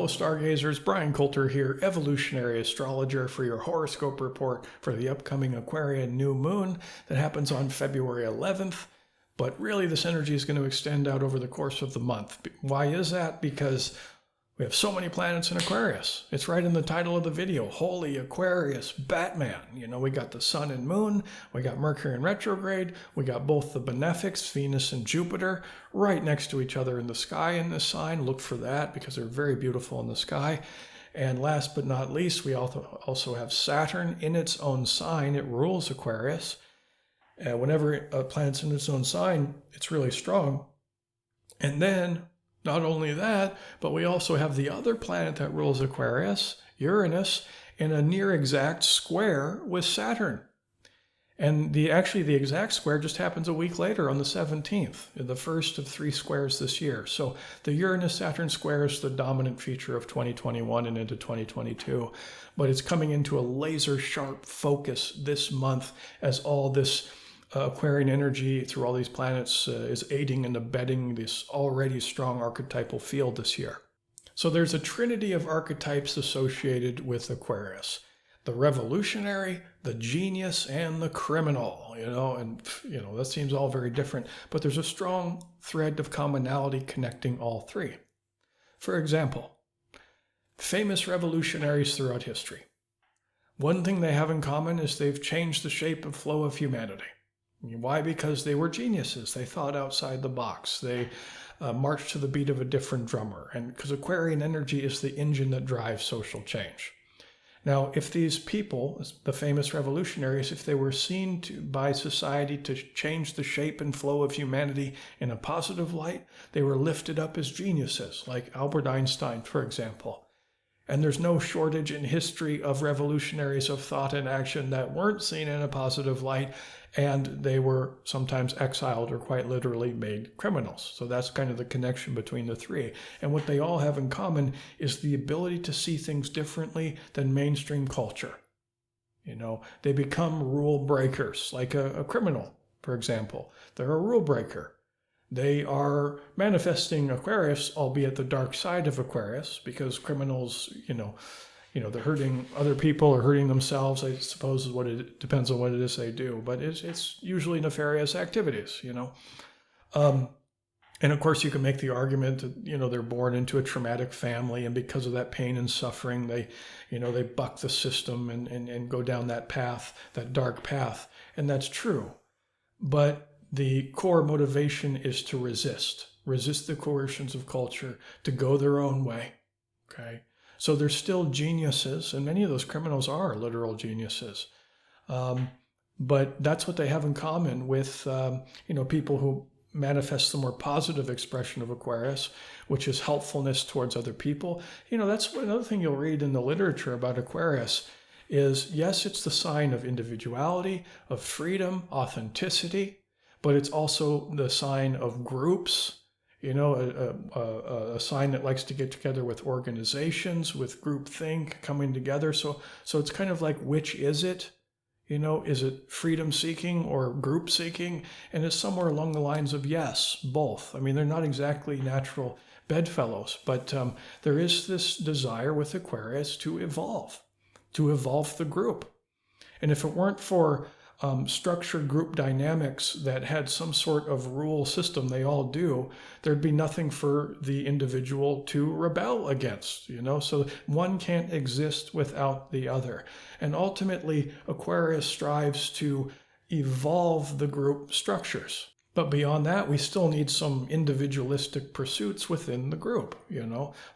Hello Stargazers, Bryan Colter here, Evolutionary Astrologer for your horoscope report for the upcoming Aquarian new moon that happens on February 11th. But really this energy is going to extend out over the course of the month. Why is that? Because we have so many planets in Aquarius. It's right in the title of the video, Holy Aquarius Batman. You know, we got the sun and moon, we got Mercury in retrograde, we got both the benefics, Venus and Jupiter, right next to each other in the sky in this sign. Look for that because they're very beautiful in the sky. And last but not least, we also have Saturn in its own sign. It rules Aquarius. Whenever a planet's in its own sign, it's really strong. And then not only that, but we also have the other planet that rules Aquarius, Uranus, in a near exact square with Saturn. And the exact square just happens a week later on the 17th, the first of 3 squares this year. So the Uranus-Saturn square is the dominant feature of 2021 and into 2022. But it's coming into a laser-sharp focus this month as all this Aquarian energy through all these planets is aiding and abetting this already strong archetypal field this year. So there's a trinity of archetypes associated with Aquarius. The revolutionary, the genius, and the criminal, that seems all very different, but there's a strong thread of commonality connecting all three. For example, famous revolutionaries throughout history. One thing they have in common is they've changed the shape and flow of humanity. Why? Because they were geniuses. They thought outside the box. They marched to the beat of a different drummer. And because Aquarian energy is the engine that drives social change. Now, if these people, the famous revolutionaries, if they were seen by society to change the shape and flow of humanity in a positive light, they were lifted up as geniuses, like Albert Einstein, for example. And there's no shortage in history of revolutionaries of thought and action that weren't seen in a positive light, and they were sometimes exiled or quite literally made criminals. So that's kind of the connection between the three. And what they all have in common is the ability to see things differently than mainstream culture. They become rule breakers, like a criminal, for example. They're a rule breaker. They are manifesting Aquarius, albeit the dark side of Aquarius, because criminals, they're hurting other people or hurting themselves, I suppose it depends on what it is they do. But it's usually nefarious activities, And of course, you can make the argument that, they're born into a traumatic family, and because of that pain and suffering, they buck the system and go down that path, that dark path. And that's true. But the core motivation is to resist the coercions of culture, to go their own way, okay? So they're still geniuses, and many of those criminals are literal geniuses. But that's what they have in common with, people who manifest the more positive expression of Aquarius, which is helpfulness towards other people. That's another thing you'll read in the literature about Aquarius is, yes, it's the sign of individuality, of freedom, authenticity, but it's also the sign of groups, a sign that likes to get together with organizations, with groupthink, coming together. So it's kind of like, which is it? Is it freedom-seeking or group-seeking? And it's somewhere along the lines of yes, both. I mean, they're not exactly natural bedfellows, but there is this desire with Aquarius to evolve the group. And if it weren't for structured group dynamics that had some sort of rule system, they all do, there'd be nothing for the individual to rebel against, so one can't exist without the other. And ultimately, Aquarius strives to evolve the group structures. But beyond that, we still need some individualistic pursuits within the group,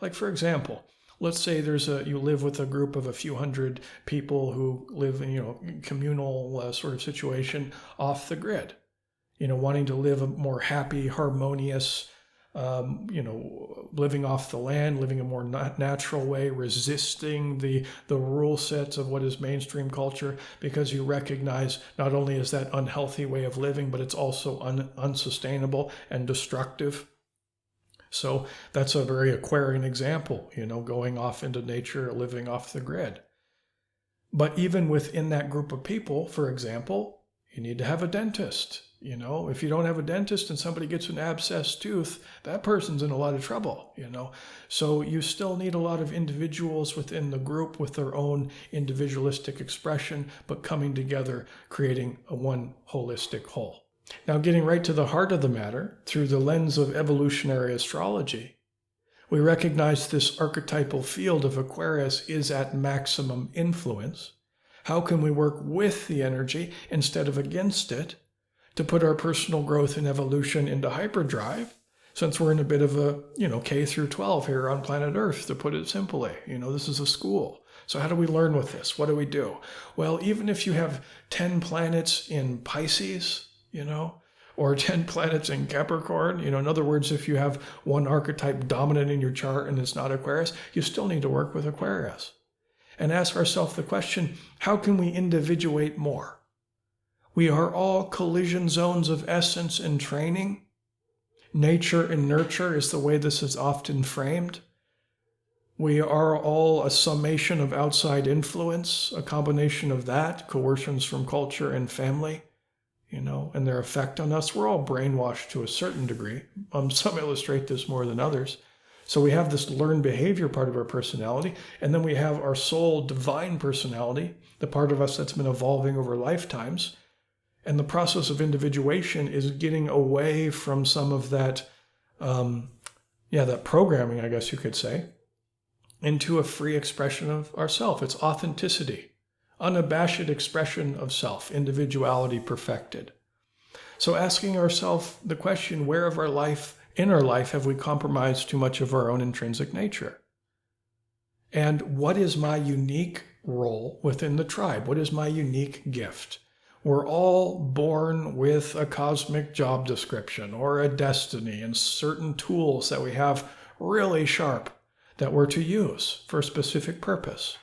like, for example, let's say you live with a group of a few hundred people who live in, communal sort of situation off the grid, wanting to live a more happy, harmonious, living off the land, living a more natural way, resisting the rule sets of what is mainstream culture, because you recognize not only is that unhealthy way of living, but it's also unsustainable and destructive. So that's a very Aquarian example, going off into nature, living off the grid. But even within that group of people, for example, you need to have a dentist. You know, if you don't have a dentist and somebody gets an abscessed tooth, that person's in a lot of trouble, you know. So you still need a lot of individuals within the group with their own individualistic expression, but coming together, creating a one holistic whole. Now, getting right to the heart of the matter, through the lens of evolutionary astrology, we recognize this archetypal field of Aquarius is at maximum influence. How can we work with the energy instead of against it to put our personal growth and evolution into hyperdrive, since we're in a bit of a, K through 12 here on planet Earth, to put it simply. This is a school. So how do we learn with this? What do we do? Well, even if you have 10 planets in Pisces, or 10 planets in Capricorn, in other words, if you have one archetype dominant in your chart and it's not Aquarius, you still need to work with Aquarius. And ask ourselves the question, how can we individuate more? We are all collision zones of essence and training. Nature and nurture is the way this is often framed. We are all a summation of outside influence, a combination of that, coercions from culture and family, and their effect on us. We're all brainwashed to a certain degree. Some illustrate this more than others. So we have this learned behavior part of our personality, and then we have our soul divine personality, the part of us that's been evolving over lifetimes. And the process of individuation is getting away from some of that, that programming, I guess you could say, into a free expression of ourself. It's authenticity, unabashed expression of self, individuality perfected. So asking ourselves the question, where in our life have we compromised too much of our own intrinsic nature? And what is my unique role within the tribe? What is my unique gift? We're all born with a cosmic job description or a destiny and certain tools that we have really sharp that we're to use for a specific purpose.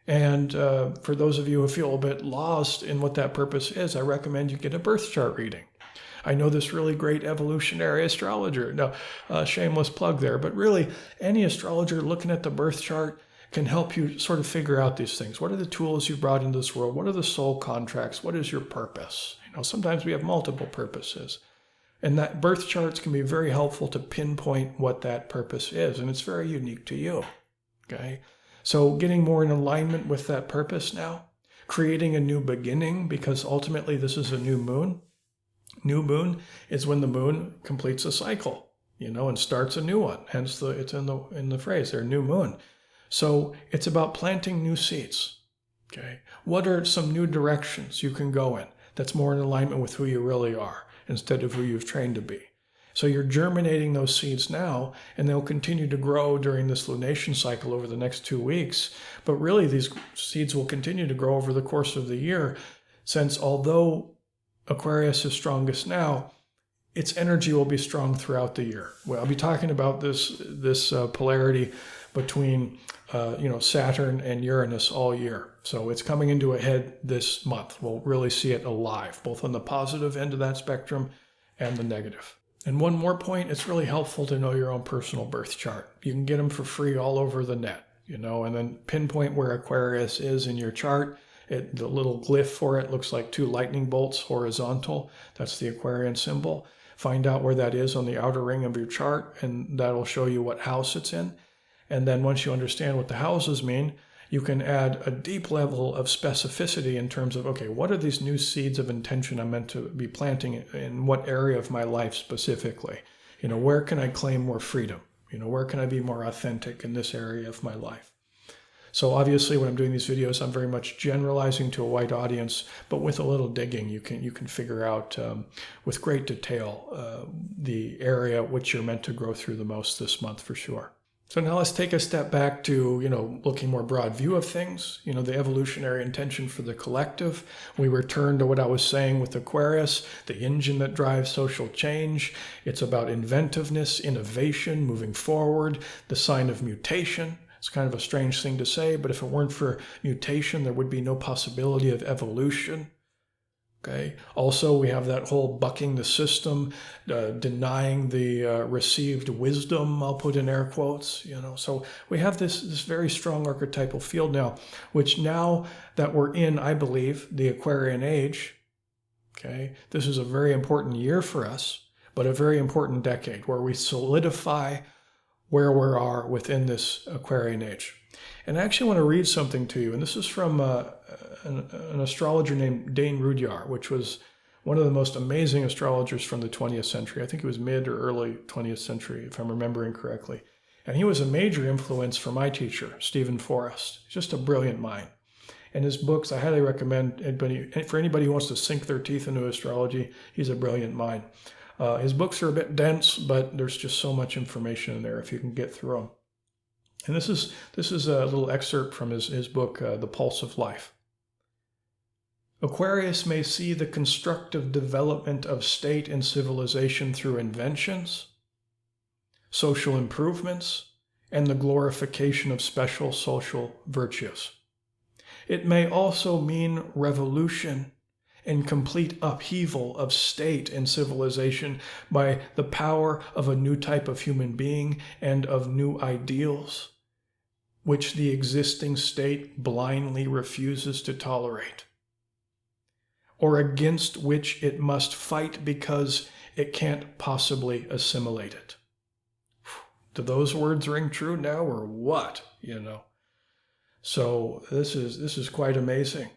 And for those of you who feel a bit lost in what that purpose is, I recommend you get a birth chart reading. I know this really great evolutionary astrologer. No, shameless plug there, but really any astrologer looking at the birth chart can help you sort of figure out these things. What are the tools you brought into this world? What are the soul contracts? What is your purpose? Sometimes we have multiple purposes. And that birth charts can be very helpful to pinpoint what that purpose is. And it's very unique to you. Okay? So getting more in alignment with that purpose now, creating a new beginning, because ultimately this is a new moon. New moon is when the moon completes a cycle, and starts a new one. Hence it's in the phrase there, new moon. So it's about planting new seeds. Okay. What are some new directions you can go in that's more in alignment with who you really are instead of who you've trained to be? So you're germinating those seeds now, and they'll continue to grow during this lunation cycle over the next 2 weeks. But really, these seeds will continue to grow over the course of the year, since although Aquarius is strongest now, its energy will be strong throughout the year. Well, I'll be talking about this polarity between Saturn and Uranus all year. So it's coming into a head this month. We'll really see it alive, both on the positive end of that spectrum and the negative. And one more point, it's really helpful to know your own personal birth chart. You can get them for free all over the net, and then pinpoint where Aquarius is in your chart. The little glyph for it looks like 2 lightning bolts horizontal. That's the Aquarian symbol. Find out where that is on the outer ring of your chart, and that'll show you what house it's in. And then once you understand what the houses mean, you can add a deep level of specificity in terms of, okay, what are these new seeds of intention I'm meant to be planting in what area of my life specifically? Where can I claim more freedom? Where can I be more authentic in this area of my life? So obviously when I'm doing these videos, I'm very much generalizing to a wide audience, but with a little digging, you can figure out with great detail the area which you're meant to grow through the most this month for sure. So now let's take a step back to, looking more broad view of things, the evolutionary intention for the collective. We return to what I was saying with Aquarius, the engine that drives social change. It's about inventiveness, innovation, moving forward, the sign of mutation. It's kind of a strange thing to say, but if it weren't for mutation, there would be no possibility of evolution. Okay. Also, we have that whole bucking the system, denying the received wisdom, I'll put in air quotes, So we have this very strong archetypal field now, which now that we're in, I believe, the Aquarian age, Okay, this is a very important year for us, but a very important decade where we solidify where we are within this Aquarian age. And I actually want to read something to you, and this is from an astrologer named Dane Rudyard, which was one of the most amazing astrologers from the 20th century. I think it was mid or early 20th century, if I'm remembering correctly. And he was a major influence for my teacher, Stephen Forrest. Just a brilliant mind. And his books, I highly recommend for anybody who wants to sink their teeth into astrology. He's a brilliant mind. His books are a bit dense, but there's just so much information in there if you can get through them. And this is a little excerpt from his book, The Pulse of Life. Aquarius may see the constructive development of state and civilization through inventions, social improvements, and the glorification of special social virtues. It may also mean revolution and complete upheaval of state and civilization by the power of a new type of human being and of new ideals, which the existing state blindly refuses to tolerate, or against which it must fight because it can't possibly assimilate it. Do those words ring true now or what? So this is quite amazing,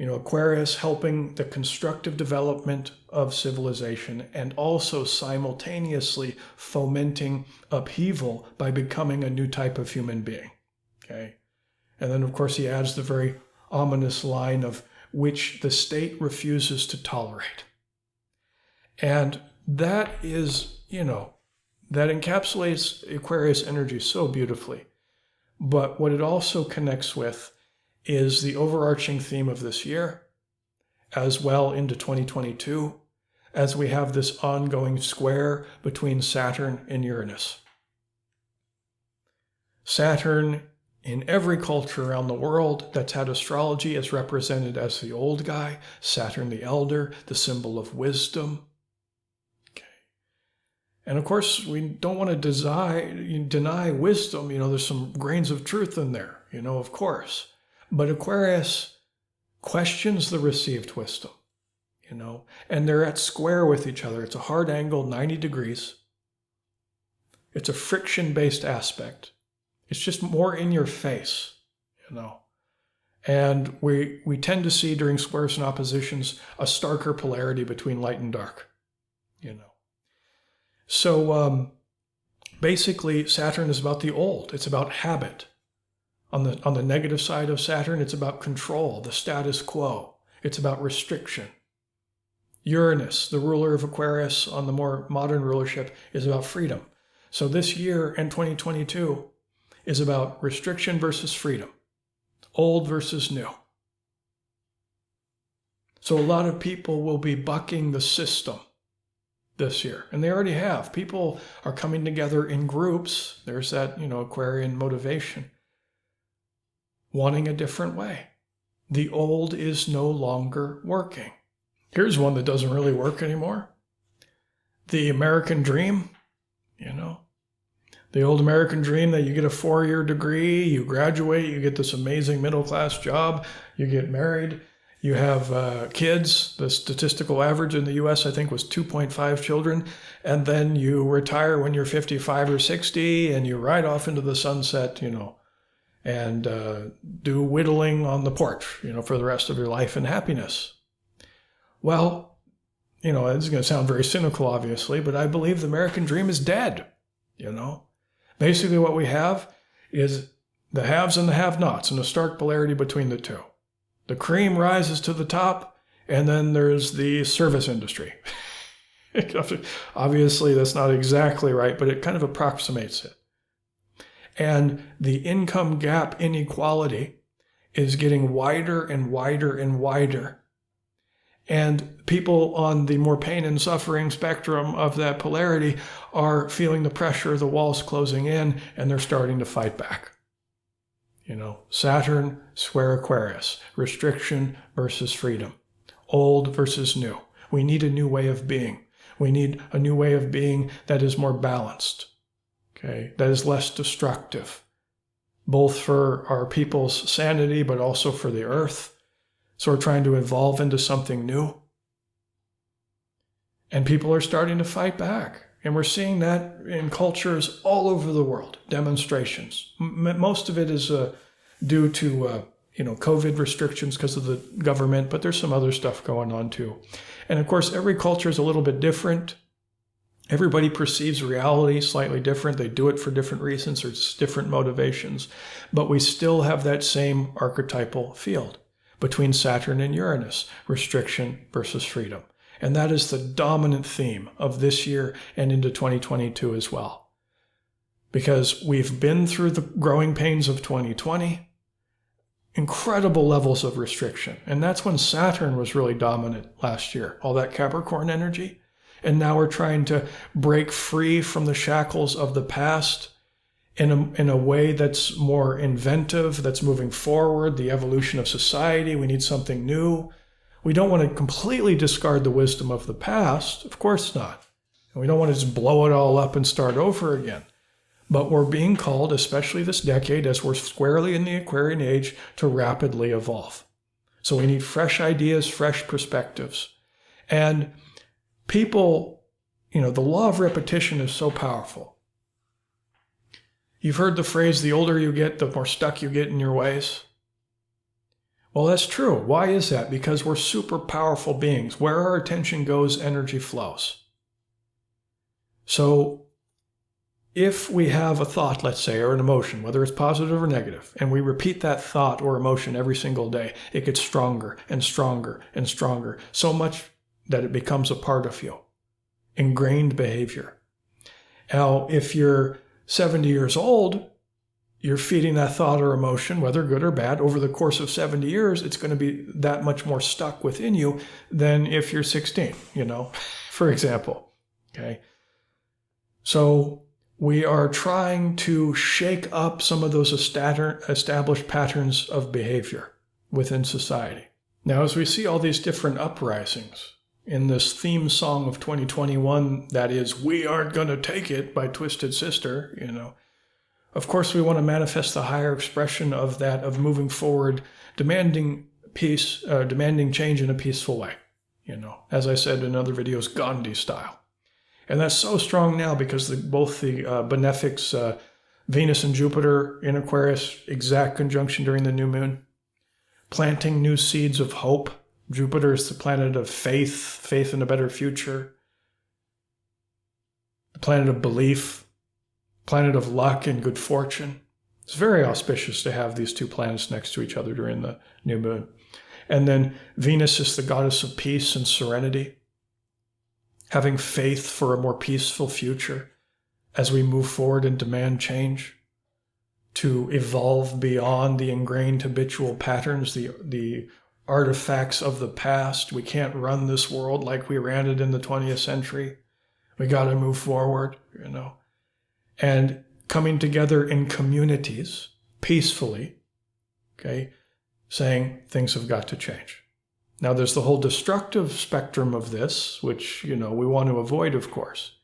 Aquarius helping the constructive development of civilization and also simultaneously fomenting upheaval by becoming a new type of human being. Okay. And then, of course, he adds the very ominous line of which the state refuses to tolerate. And that is, that encapsulates Aquarius energy so beautifully. But what it also connects with is the overarching theme of this year, as well into 2022, as we have this ongoing square between Saturn and Uranus. Saturn, in every culture around the world that's had astrology, is represented as the old guy, Saturn the elder, the symbol of wisdom. And of course, we don't want to deny wisdom. There's some grains of truth in there, of course. But Aquarius questions the received wisdom, and they're at square with each other. It's a hard angle, 90 degrees. It's a friction-based aspect. It's just more in your face, And we tend to see during squares and oppositions a starker polarity between light and dark, So basically, Saturn is about the old. It's about habit. On the negative side of Saturn, it's about control, the status quo. It's about restriction. Uranus, the ruler of Aquarius on the more modern rulership, is about freedom. So this year in 2022 is about restriction versus freedom, old versus new. So a lot of people will be bucking the system this year, and they already have. People are coming together in groups. There's that, Aquarian motivation, wanting a different way. The old is no longer working. Here's one that doesn't really work anymore. The American dream, the old American dream that you get a 4-year degree, you graduate, you get this amazing middle-class job, you get married, you have kids. The statistical average in the U.S., I think, was 2.5 children. And then you retire when you're 55 or 60, and you ride off into the sunset, and do whittling on the porch, for the rest of your life in happiness. Well, it's going to sound very cynical, obviously, but I believe the American dream is dead, Basically what we have is the haves and the have-nots and a stark polarity between the two. The cream rises to the top, and then there's the service industry. Obviously, that's not exactly right, but it kind of approximates it. And the income gap inequality is getting wider and wider and wider. And people on the more pain and suffering spectrum of that polarity are feeling the pressure of the walls closing in, and they're starting to fight back. Saturn, square Aquarius, restriction versus freedom, old versus new. We need a new way of being. We need a new way of being that is more balanced, that is less destructive, both for our people's sanity, but also for the earth. So we're trying to evolve into something new. And people are starting to fight back. And we're seeing that in cultures all over the world, demonstrations. Most of it is due to COVID restrictions because of the government, but there's some other stuff going on too. And of course, every culture is a little bit different. Everybody perceives reality slightly different. They do it for different reasons or different motivations. But we still have that same archetypal field between Saturn and Uranus, restriction versus freedom. And that is the dominant theme of this year and into 2022 as well. Because we've been through the growing pains of 2020, incredible levels of restriction. And that's when Saturn was really dominant last year, all that Capricorn energy. And now we're trying to break free from the shackles of the past in a way that's more inventive, that's moving forward, the evolution of society. We need something new. We don't want to completely discard the wisdom of the past. Of course not. And we don't want to just blow it all up and start over again. But we're being called, especially this decade, as we're squarely in the Aquarian age, to rapidly evolve. So we need fresh ideas, fresh perspectives. And people, the law of repetition is so powerful. You've heard the phrase, the older you get, the more stuck you get in your ways. Well, that's true. Why is that? Because we're super powerful beings. Where our attention goes, energy flows. So if we have a thought, let's say, or an emotion, whether it's positive or negative, and we repeat that thought or emotion every single day, it gets stronger and stronger and stronger, so much that it becomes a part of you. Ingrained behavior. Now, if you're 70 years old, you're feeding that thought or emotion, whether good or bad, over the course of 70 years, it's going to be that much more stuck within you than if you're 16, for example. Okay. So we are trying to shake up some of those established patterns of behavior within society. Now, as we see all these different uprisings in this theme song of 2021, that is, "We Aren't Gonna Take It" by Twisted Sister, of course, we want to manifest the higher expression of that, of moving forward, demanding peace, demanding change in a peaceful way. As I said in other videos, Gandhi style. And that's so strong now because both the benefics, Venus and Jupiter in Aquarius, exact conjunction during the new moon, planting new seeds of hope. Jupiter is the planet of faith in a better future, the planet of belief, planet of luck and good fortune. It's very auspicious to have these two planets next to each other during the new moon. And then Venus is the goddess of peace and serenity, having faith for a more peaceful future as we move forward and demand change, to evolve beyond the ingrained habitual patterns, the artifacts of the past. We can't run this world like we ran it in the 20th century. We got to move forward, and coming together in communities peacefully, okay, saying things have got to change. Now, there's the whole destructive spectrum of this, which, we want to avoid, of course,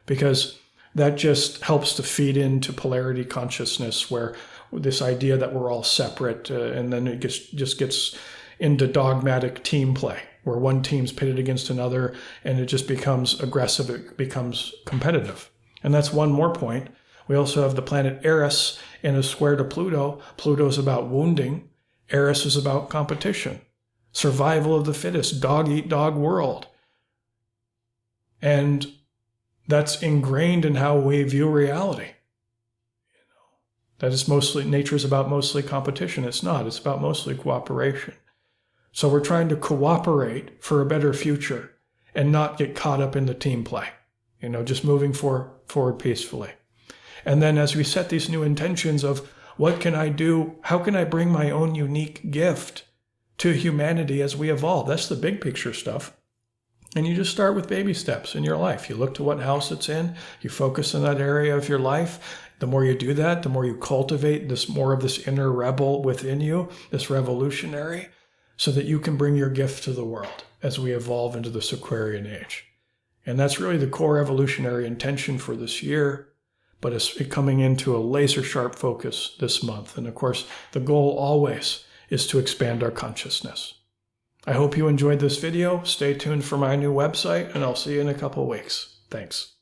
because that just helps to feed into polarity consciousness, where this idea that we're all separate, and then it just gets into dogmatic team play, where one team's pitted against another, and it just becomes aggressive, it becomes competitive. And that's one more point. We also have the planet Eris in a square to Pluto. Pluto's about wounding. Eris is about competition. Survival of the fittest, dog-eat-dog world. And that's ingrained in how we view reality. That is nature is about mostly competition. It's not. It's about mostly cooperation. So we're trying to cooperate for a better future and not get caught up in the team play. Just moving forward peacefully. And then as we set these new intentions of what can I do, how can I bring my own unique gift to humanity as we evolve? That's the big picture stuff. And you just start with baby steps in your life. You look to what house it's in. You focus in that area of your life. The more you do that, the more you cultivate more of this inner rebel within you, this revolutionary, so that you can bring your gift to the world as we evolve into this Aquarian age. And that's really the core evolutionary intention for this year, but it's coming into a laser-sharp focus this month. And of course, the goal always is to expand our consciousness. I hope you enjoyed this video. Stay tuned for my new website, and I'll see you in a couple weeks. Thanks.